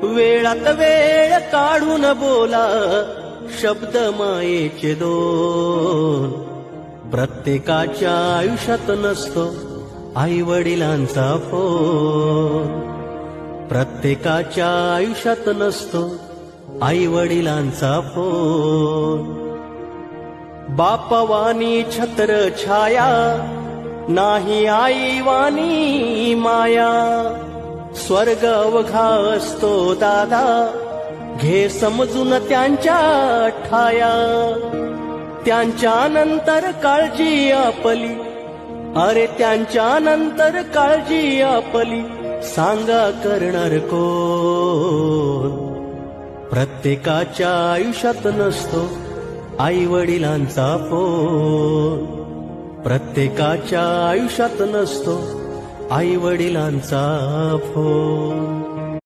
वेळात वेळ काढून बोला शब्द मायेचे दोन. प्रत्येकाच्या आयुष्यात नसतो आई वडिलांचा फोन. प्रत्येकाच्या आयुष्यात नसतो आई वडिलांचा फोन. बापवानी छत्र छाया नाही आई वाणी माया. स्वर्ग अवघा असतो दादा घे समजून त्यांच्या ठाया. त्यांच्या नंतर काळजी आपली, अरे त्यांच्या नंतर काळजी आपली सांगा करणार कोण. प्रत्येकाच्या आयुष्यात नसतो आई वडिलांचा फोन. प्रत्येकाच्या आयुष्यात नसतो आई वडिलांचा फोन.